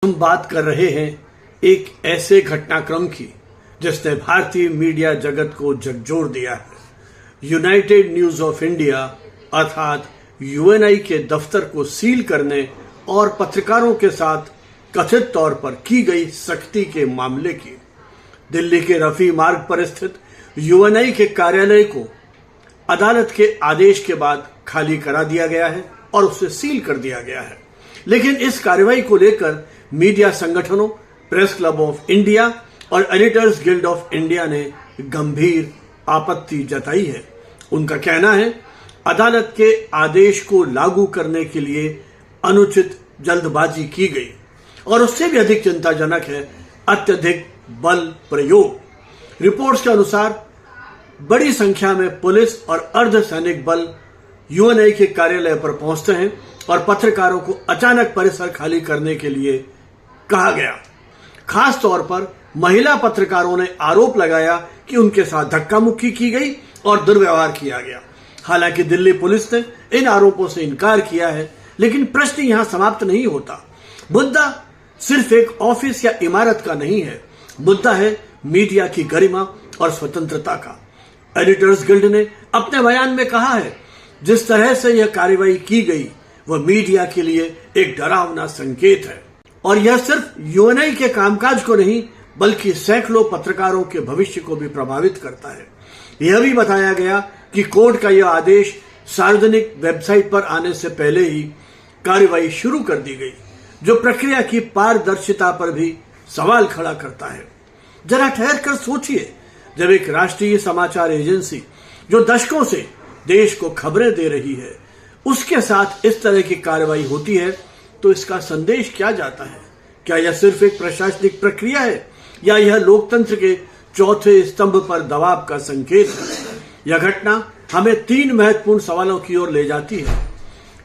हम बात कर रहे हैं एक ऐसे घटनाक्रम की जिसने भारतीय मीडिया जगत को झकझोर दिया है। यूनाइटेड न्यूज ऑफ इंडिया अर्थात यूएनआई के दफ्तर को सील करने और पत्रकारों के साथ कथित तौर पर की गई सख्ती के मामले की। दिल्ली के रफी मार्ग पर स्थित यूएनआई के कार्यालय को अदालत के आदेश के बाद खाली करा दिया गया है और उसे सील कर दिया गया है। लेकिन इस कार्रवाई को लेकर मीडिया संगठनों, प्रेस क्लब ऑफ इंडिया और एडिटर्स गिल्ड ऑफ इंडिया ने गंभीर आपत्ति जताई है। उनका कहना है अदालत के आदेश को लागू करने के लिए अनुचित जल्दबाजी की गई और उससे भी अधिक चिंताजनक है अत्यधिक बल प्रयोग। रिपोर्ट्स के अनुसार बड़ी संख्या में पुलिस और अर्धसैनिक बल यूएनआई के कार्यालय पर पहुंचते हैं और पत्रकारों को अचानक परिसर खाली करने के लिए कहा गया। खास तौर पर महिला पत्रकारों ने आरोप लगाया कि उनके साथ धक्का मुक्की की गई और दुर्व्यवहार किया गया। हालांकि दिल्ली पुलिस ने इन आरोपों से इनकार किया है, लेकिन प्रश्न यहां समाप्त नहीं होता। मुद्दा सिर्फ एक ऑफिस या इमारत का नहीं है, मुद्दा है मीडिया की गरिमा और स्वतंत्रता का। एडिटर्स गिल्ड ने अपने बयान में कहा है जिस तरह से यह कार्रवाई की गई वह मीडिया के लिए एक डरावना संकेत है और यह सिर्फ यूएनआई के कामकाज को नहीं बल्कि सैकड़ों पत्रकारों के भविष्य को भी प्रभावित करता है। यह भी बताया गया कि कोर्ट का यह आदेश सार्वजनिक वेबसाइट पर आने से पहले ही कार्रवाई शुरू कर दी गई, जो प्रक्रिया की पारदर्शिता पर भी सवाल खड़ा करता है। जरा ठहर कर सोचिए, जब एक राष्ट्रीय समाचार एजेंसी जो दशकों से देश को खबरें दे रही है उसके साथ इस तरह की कार्रवाई होती है तो इसका संदेश क्या जाता है? क्या यह सिर्फ एक प्रशासनिक प्रक्रिया है या यह लोकतंत्र के चौथे स्तंभ पर दबाव का संकेत है? यह घटना हमें 3 महत्वपूर्ण सवालों की ओर ले जाती है।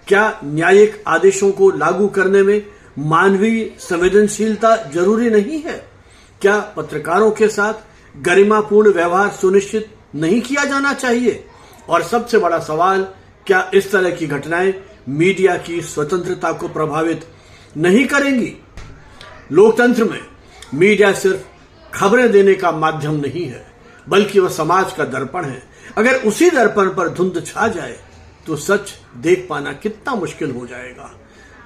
क्या न्यायिक आदेशों को लागू करने में मानवीय संवेदनशीलता जरूरी नहीं है? क्या पत्रकारों के साथ गरिमापूर्ण व्यवहार सुनिश्चित नहीं किया जाना चाहिए? और सबसे बड़ा सवाल, क्या इस तरह की घटनाएं मीडिया की स्वतंत्रता को प्रभावित नहीं करेंगी? लोकतंत्र में मीडिया सिर्फ खबरें देने का माध्यम नहीं है बल्कि वह समाज का दर्पण है। अगर उसी दर्पण पर धुंध छा जाए तो सच देख पाना कितना मुश्किल हो जाएगा।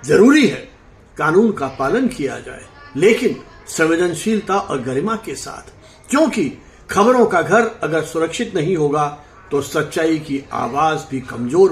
जरूरी है कानून का पालन किया जाए, लेकिन संवेदनशीलता और गरिमा के साथ, क्योंकि खबरों का घर अगर सुरक्षित नहीं होगा तो सच्चाई की आवाज भी कमजोर